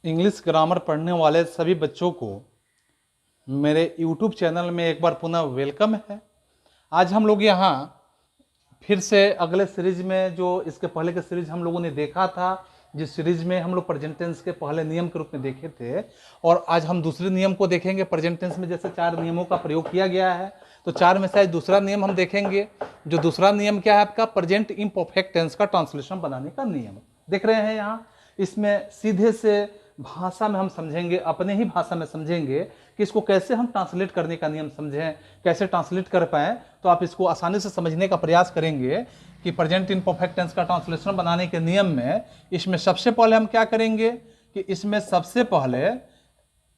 English grammar पढ़ने वाले सभी बच्चों को मेरे YouTube चैनल में एक बार पुनः वेलकम है। आज हम लोग यहाँ फिर से अगले सीरीज में, जो इसके पहले के सीरीज हम लोगों ने देखा था, जिस सीरीज में हम लोग प्रेजेंट टेंस के पहले नियम के रूप में देखे थे, और आज हम दूसरे नियम को देखेंगे। प्रेजेंट टेंस में जैसे 4 नियमों का प्रयोग किया गया है, तो 4 में से आज दूसरा नियम हम देखेंगे। जो दूसरा नियम क्या है आपका, प्रेजेंट इम्परफेक्ट टेंस का ट्रांसलेशन बनाने का नियम देख रहे हैं यहाँ। इसमें सीधे से भाषा में हम समझेंगे, अपने ही भाषा में समझेंगे कि इसको कैसे हम ट्रांसलेट करने का नियम समझें, कैसे ट्रांसलेट कर पाएँ। तो आप इसको आसानी से समझने का प्रयास करेंगे कि प्रेजेंट इम्परफेक्ट टेंस का ट्रांसलेशन बनाने के नियम में इसमें सबसे पहले हम क्या करेंगे कि इसमें सबसे पहले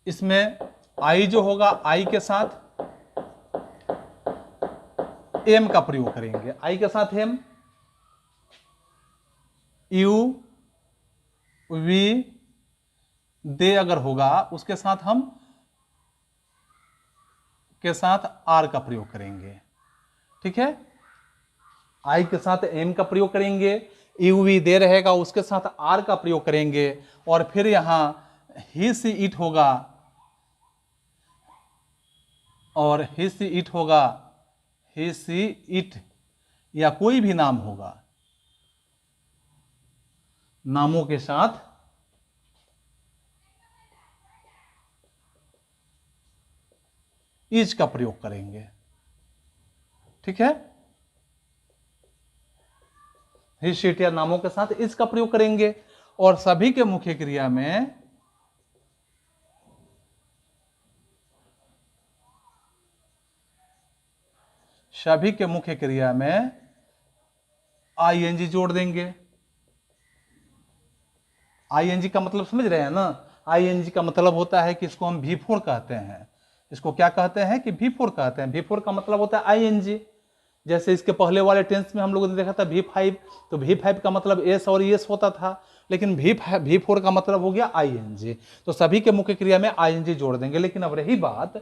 इसमें आई जो होगा, आई के साथ एम का प्रयोग करेंगे। आई के साथ एम, यू, वी, दे अगर होगा उसके साथ हम के साथ आर का प्रयोग करेंगे। ठीक है, आई के साथ एम का प्रयोग करेंगे, यू वी दे रहेगा उसके साथ आर का प्रयोग करेंगे, और फिर यहां ही सी इट होगा, और ही सी इट होगा, ही सी इट या कोई भी नाम होगा, नामों के साथ इज का प्रयोग करेंगे। ठीक है, ही शीट या नामों के साथ इज का प्रयोग करेंगे। और सभी के मुख्य क्रिया में आईएनजी जोड़ देंगे। आईएनजी का मतलब समझ रहे हैं ना। आईएनजी का मतलब होता है कि इसको हम V4 कहते हैं। इसको क्या कहते हैं कि V4 कहते हैं। V4 का मतलब होता है आईएनजी। जैसे इसके पहले वाले टेंस में हम लोगों ने देखा था V5, तो V5 का मतलब एस और एस होता था, लेकिन V4 का मतलब हो गया आईएनजी। तो सभी के मुख्य क्रिया में आईएनजी जोड़ देंगे। लेकिन अब रही बात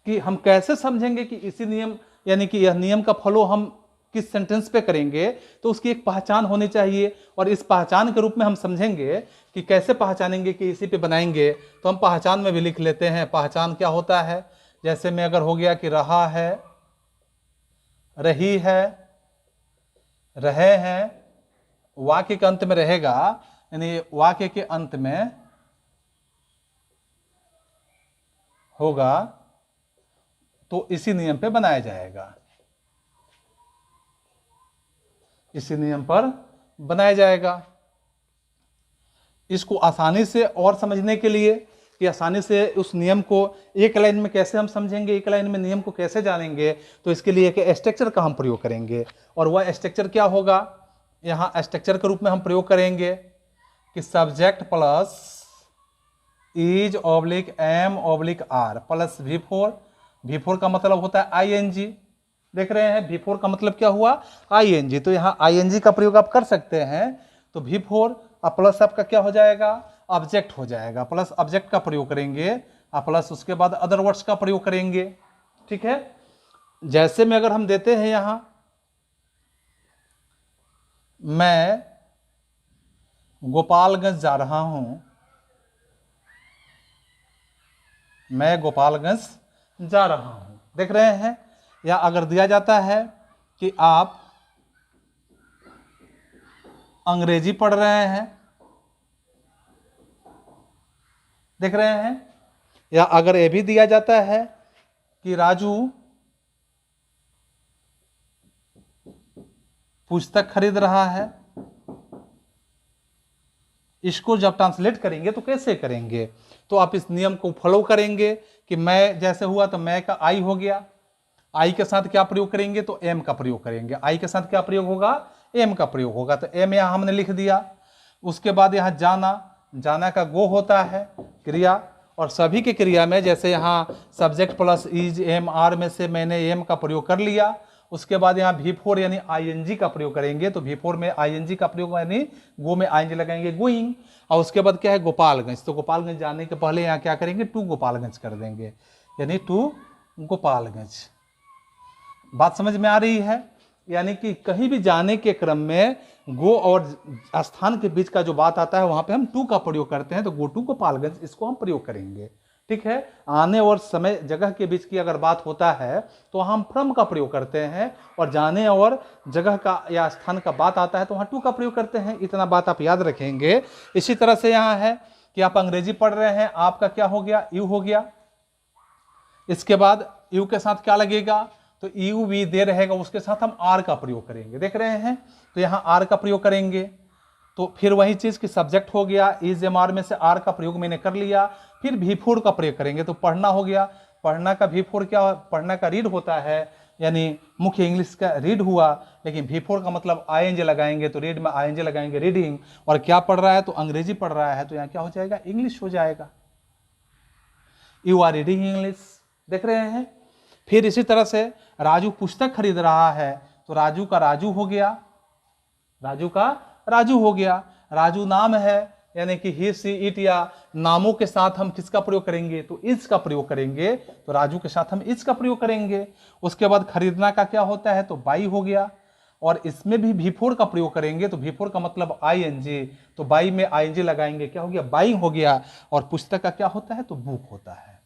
कि हम कैसे समझेंगे कि इसी नियम, यानी कि यह नियम का फॉलो हम किस सेंटेंस पे करेंगे, तो उसकी एक पहचान होनी चाहिए। और इस पहचान के रूप में हम समझेंगे कि कैसे पहचानेंगे कि इसी पे बनाएंगे। तो हम पहचान में भी लिख लेते हैं। पहचान क्या होता है, जैसे में अगर हो गया कि रहा है, रही है, रहे हैं, वाक्य के अंत में रहेगा, यानी वाक्य के अंत में होगा, तो इसी नियम पे बनाया जाएगा। इसी नियम पर बनाया जाएगा। इसको आसानी से और समझने के लिए कि आसानी से उस नियम को एक लाइन में कैसे हम समझेंगे, एक लाइन में नियम को कैसे जानेंगे, तो इसके लिए एक स्ट्रक्चर का हम प्रयोग करेंगे। और वह स्ट्रक्चर क्या होगा, यहाँ स्ट्रक्चर के रूप में हम प्रयोग करेंगे कि subject plus is oblique am oblique are plus V4। V4 का मतलब होता है आईएनजी। देख रहे हैं, V4 का मतलब क्या हुआ, आईएनजी। तो यहाँ आईएनजी का प्रयोग आप कर सकते हैं। तो V4 प्लस आपका क्या हो जाएगा, ऑब्जेक्ट हो जाएगा। प्लस ऑब्जेक्ट का प्रयोग करेंगे, प्लस उसके बाद अदर वर्ड्स का प्रयोग करेंगे। ठीक है, जैसे में अगर हम देते हैं यहां, मैं गोपालगंज जा रहा हूं, मैं गोपालगंज जा रहा हूं, देख रहे हैं। या अगर दिया जाता है कि आप अंग्रेजी पढ़ रहे हैं, देख रहे हैं। या अगर यह भी दिया जाता है कि राजू पुस्तक खरीद रहा है, इसको जब ट्रांसलेट करेंगे तो कैसे करेंगे, तो आप इस नियम को फॉलो करेंगे कि मैं जैसे हुआ तो मैं का आई हो गया, आई के साथ क्या प्रयोग करेंगे, तो एम का प्रयोग करेंगे। आई के साथ क्या प्रयोग होगा, एम का प्रयोग होगा। तो एम यहां हमने लिख दिया। उसके बाद यहां जाना, जाना का गो होता है क्रिया। और सभी की क्रिया में जैसे यहाँ subject plus is am are में से मैंने एम का प्रयोग कर लिया। उसके बाद यहाँ V4 यानी आईएनजी का प्रयोग करेंगे। तो V4 में आईएनजी का प्रयोग यानी गो में आईएनजी लगाएंगे, गोइंग। और उसके बाद क्या है, गोपालगंज। तो गोपालगंज जाने के पहले यहाँ क्या करेंगे, टू गोपालगंज कर देंगे, यानी टू गोपालगंज। बात समझ में आ रही है। यानी कि कहीं भी जाने के क्रम में गो और स्थान के बीच का जो बात आता है वहां पे हम टू का प्रयोग करते हैं, तो गो टू गोपालगंज इसको हम प्रयोग करेंगे। ठीक है, आने और समय जगह के बीच की अगर बात होता है तो हम फ्रॉम का प्रयोग करते हैं, और जाने और जगह का या स्थान का बात आता है तो वहाँ टू का प्रयोग करते हैं। इतना बात आप याद रखेंगे। इसी तरह से यहाँ है कि आप अंग्रेजी पढ़ रहे हैं, आपका क्या हो गया, यू हो गया। इसके बाद यू के साथ क्या लगेगा, तो यू वी दे रहेगा, उसके साथ हम आर का प्रयोग करेंगे। देख रहे हैं, तो यहाँ आर का प्रयोग करेंगे। तो फिर वही चीज कि सब्जेक्ट हो गया, इज एम आर में से आर का प्रयोग मैंने कर लिया। फिर भी फोर का प्रयोग करेंगे, तो पढ़ना हो गया। पढ़ना का भी फोर क्या, पढ़ना का रीड होता है, यानी मुख्य इंग्लिश का रीड हुआ, लेकिन भी फोर का मतलब आईएनजी लगाएंगे, तो रीड में आईएनजी लगाएंगे, रीडिंग। और क्या पढ़ रहा है, तो अंग्रेजी पढ़ रहा है, तो यहाँ क्या हो जाएगा, इंग्लिश हो जाएगा। You are reading English. देख रहे हैं। फिर इसी तरह से राजू पुस्तक खरीद रहा है, तो राजू का राजू हो गया, राजू का राजू हो गया। राजू नाम है, यानी कि ही सी इट, या नामों के साथ हम किसका प्रयोग करेंगे, तो इज का प्रयोग करेंगे। तो राजू के साथ हम इज का प्रयोग करेंगे। उसके बाद खरीदना का क्या होता है, तो बाई हो गया। और इसमें भी भी4 का प्रयोग करेंगे, तो भी4 का मतलब आईएनजी, तो बाई में आईएनजी लगाएंगे, क्या हो गया, बाइंग हो गया। और पुस्तक का क्या होता है, तो बुक होता है।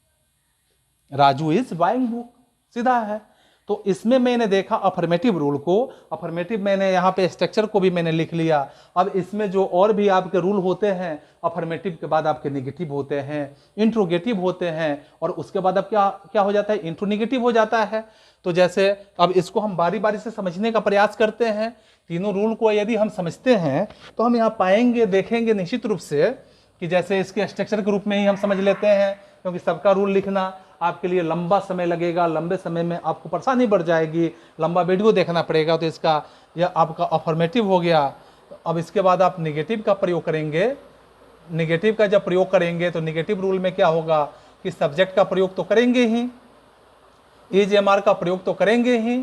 राजू इज बाइंग बुक, सीधा है। तो इसमें मैंने देखा अफर्मेटिव रूल को, अफर्मेटिव मैंने यहाँ पे स्ट्रक्चर को भी मैंने लिख लिया। अब इसमें जो और भी आपके रूल होते हैं, अफर्मेटिव के बाद आपके नेगेटिव होते हैं, इंट्रोगेटिव होते हैं, और उसके बाद अब क्या क्या हो जाता है, इंट्रोनेगेटिव हो जाता है। तो जैसे अब इसको हम बारी बारी से समझने का प्रयास करते हैं। तीनों रूल को यदि हम समझते हैं तो हम यहाँ पाएंगे, देखेंगे निश्चित रूप से कि जैसे इसके स्ट्रक्चर के रूप में ही हम समझ लेते हैं, क्योंकि सबका रूल लिखना आपके लिए लंबा समय लगेगा, लंबे समय में आपको परेशानी बढ़ जाएगी, लंबा वीडियो देखना पड़ेगा। तो इसका यह आपका अफर्मेटिव हो गया। अब इसके बाद आप निगेटिव का प्रयोग करेंगे। निगेटिव का जब प्रयोग करेंगे तो निगेटिव रूल में क्या होगा कि सब्जेक्ट का प्रयोग तो करेंगे ही, इज एम आर का प्रयोग तो करेंगे ही,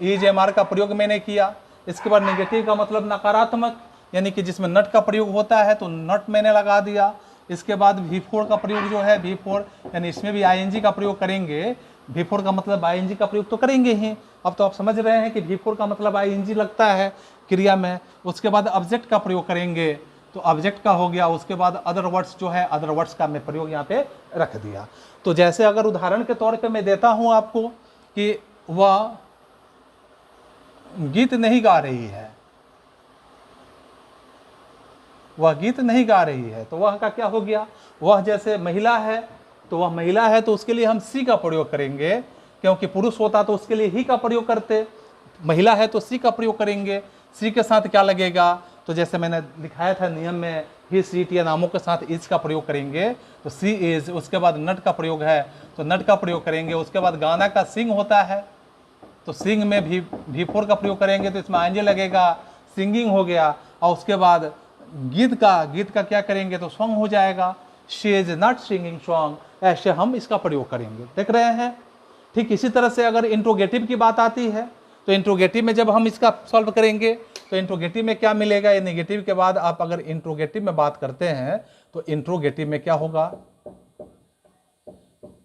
इज एम आर का प्रयोग मैंने किया। इसके बाद निगेटिव का मतलब नकारात्मक, यानी कि जिसमें नट का प्रयोग होता है तो नट मैंने लगा दिया। इसके बाद V4 का प्रयोग जो है, V4 यानी इसमें भी आईएनजी का प्रयोग करेंगे। V4 का मतलब आईएनजी का प्रयोग तो करेंगे ही। अब तो आप समझ रहे हैं कि V4 का मतलब आईएनजी लगता है क्रिया में। उसके बाद ऑब्जेक्ट का प्रयोग करेंगे, तो ऑब्जेक्ट का हो गया। उसके बाद अदर वर्ड्स जो है, अदर वर्ड्स का मैं प्रयोग यहाँ पे रख दिया। तो जैसे अगर उदाहरण के तौर पर मैं देता हूँ आपको कि वह गीत नहीं गा रही है, वह गीत नहीं गा रही है, तो वह का क्या हो गया, वह जैसे महिला है, तो वह महिला है, तो उसके लिए हम सी का प्रयोग करेंगे, क्योंकि पुरुष होता तो उसके लिए ही का प्रयोग करते। महिला है तो सी का प्रयोग करेंगे। सी के साथ क्या लगेगा, तो जैसे मैंने दिखाया था नियम में, ही सी या नामों के साथ इज का प्रयोग करेंगे, तो सी इज। उसके बाद नट का प्रयोग है तो नट का प्रयोग करेंगे। उसके बाद गाना का सिंग होता है, तो सिंग में भी 4 का प्रयोग करेंगे, तो इसमें आईएनजी लगेगा, सिंगिंग हो गया। और उसके बाद गीत का क्या करेंगे, तो सॉन्ग हो जाएगा, she is not singing song. ऐसे हम इसका प्रयोग करेंगे। देख रहे हैं। ठीक इसी तरह से अगर इंट्रोगेटिव की बात आती है, तो इंट्रोगेटिव में जब हम इसका सॉल्व करेंगे तो इंट्रोगेटिव में क्या मिलेगा, ये नेगेटिव के बाद आप अगर इंट्रोगेटिव में बात करते हैं तो इंट्रोगेटिव में क्या होगा,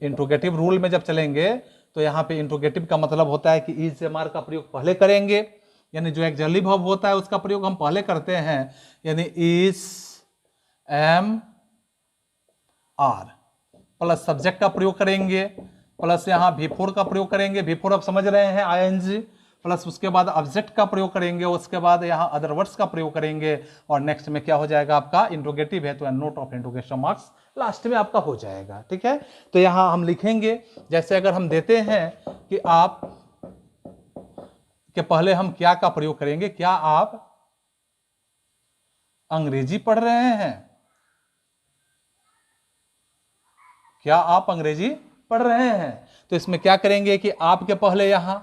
इंट्रोगेटिव रूल में जब चलेंगे तो यहाँ पे इंट्रोगेटिव का मतलब होता है कि इज एम आर का प्रयोग पहले करेंगे, यानी जो एक जली भाव होता है उसका प्रयोग हम पहले करते हैं, यानी is am are plus subject का प्रयोग करेंगे, प्लस यहाँ V4 का प्रयोग करेंगे। V4 आप समझ रहे हैं, आईएनजी, प्लस उसके बाद ऑब्जेक्ट का प्रयोग करेंगे। उसके बाद यहाँ अदर वर्ड्स का प्रयोग करेंगे, और नेक्स्ट में क्या हो जाएगा आपका, इंट्रोगेटिव है तो note of interrogation marks last में आपका हो जाएगा। ठीक है, तो यहाँ हम लिखेंगे, जैसे अगर हम देते हैं कि आप के पहले हम क्या का प्रयोग करेंगे, क्या आप अंग्रेजी पढ़ रहे हैं, क्या आप अंग्रेजी पढ़ रहे हैं। तो इसमें क्या करेंगे कि आपके पहले यहां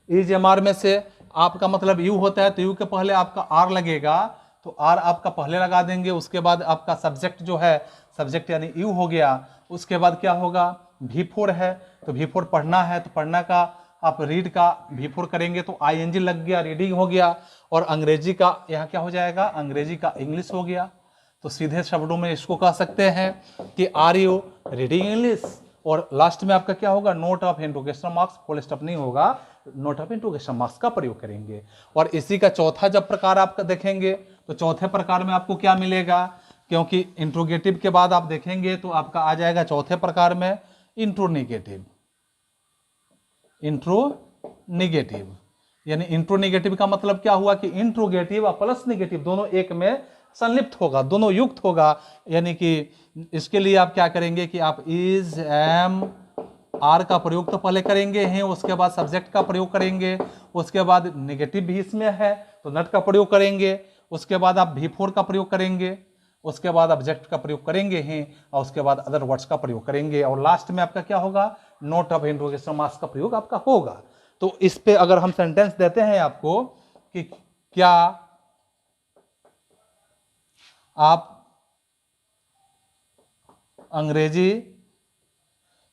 इज एम आर में से आपका मतलब यू होता है, तो यू के पहले आपका आर लगेगा, तो आर आपका पहले लगा देंगे। उसके बाद आपका सब्जेक्ट जो है, सब्जेक्ट यानी यू हो गया। उसके बाद क्या होगा, V4 है, तो V4 पढ़ना है, तो पढ़ना का आप रीड का V4 करेंगे, तो आईएनजी लग गया, रीडिंग हो गया। और अंग्रेजी का यहाँ क्या हो जाएगा, अंग्रेजी का इंग्लिश हो गया। तो सीधे शब्दों में इसको कह सकते हैं कि आर यू रीडिंग इंग्लिश। और लास्ट में आपका क्या होगा, note of interrogation marks, full stop नहीं होगा, नोट ऑफ इंट्रोगेशन मार्क्स का प्रयोग करेंगे। और इसी का चौथा जब प्रकार आप देखेंगे तो चौथे प्रकार में आपको क्या मिलेगा, क्योंकि इंट्रोगेटिव के बाद आप देखेंगे तो आपका आ जाएगा चौथे प्रकार में इंट्रोनेगेटिव। इंट्रोनेगेटिव यानी इंट्रोनेगेटिव का मतलब क्या हुआ कि इंट्रोगेटिव और प्लस नेगेटिव दोनों एक में संलिप्त होगा, दोनों युक्त होगा। यानी कि इसके लिए आप क्या करेंगे कि आप इज, एम, आर का प्रयोग तो पहले करेंगे हैं, उसके बाद सब्जेक्ट का प्रयोग करेंगे, उसके बाद नेगेटिव भी इसमें है तो नट का प्रयोग करेंगे, उसके बाद आप V4 का प्रयोग करेंगे, उसके बाद ऑब्जेक्ट का प्रयोग करेंगे हैं, और उसके बाद अदर वर्ड्स का प्रयोग करेंगे, और लास्ट में आपका क्या होगा, नोट ऑफ इंट्रोगेशन मार्क्स का प्रयोग आपका होगा। तो इस पे अगर हम सेंटेंस देते हैं आपको कि क्या आप अंग्रेजी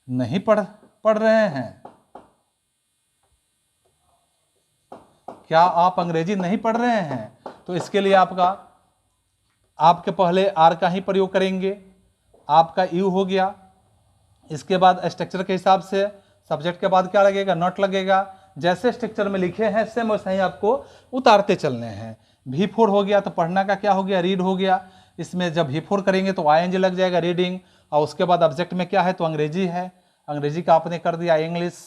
नहीं पढ़ रहे हैं, क्या आप अंग्रेजी नहीं पढ़ रहे हैं, तो इसके लिए आपके पहले आर का ही प्रयोग करेंगे, आपका यू हो गया, इसके बाद स्ट्रक्चर के हिसाब से सब्जेक्ट के बाद क्या लगेगा, नॉट लगेगा। जैसे स्ट्रक्चर में लिखे हैं सेम वैसे ही आपको उतारते चलने हैं। V4 हो गया तो पढ़ना का क्या हो गया, रीड हो गया। इसमें जब V4 करेंगे तो ING लग जाएगा, रीडिंग, और उसके बाद ऑब्जेक्ट में क्या है तो अंग्रेजी है, अंग्रेजी का आपने कर दिया इंग्लिश,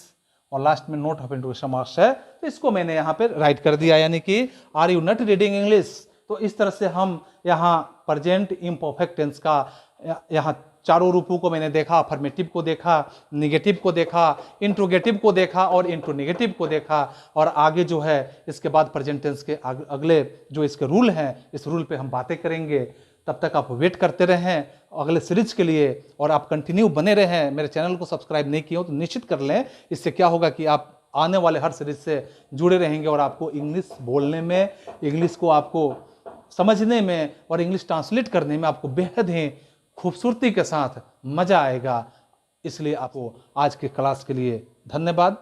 और लास्ट में नोट ऑफ इंट्रोगेशन मार्क्स है, तो इसको मैंने यहाँ पे राइट कर दिया, यानी कि are you not reading English. तो इस तरह से हम यहाँ प्रेजेंट इम्परफेक्ट टेंस का यहाँ चारों रूपों को मैंने देखा, अफर्मेटिव को देखा, निगेटिव को देखा, इंट्रोगेटिव को देखा और इंट्रोनेगेटिव को देखा, और आगे जो है इसके बाद प्रेजेंट टेंस के अगले जो इसके रूल हैं इस रूल पे हम बातें करेंगे। तब तक आप वेट करते रहें अगले सीरीज के लिए, और आप कंटिन्यू बने रहें। मेरे चैनल को सब्सक्राइब नहीं किया हो तो निश्चित कर लें, इससे क्या होगा कि आप आने वाले हर सीरीज से जुड़े रहेंगे, और आपको इंग्लिश बोलने में, इंग्लिश को आपको समझने में और इंग्लिश ट्रांसलेट करने में आपको बेहद ही खूबसूरती के साथ मजा आएगा। इसलिए आपको आज के क्लास के लिए धन्यवाद।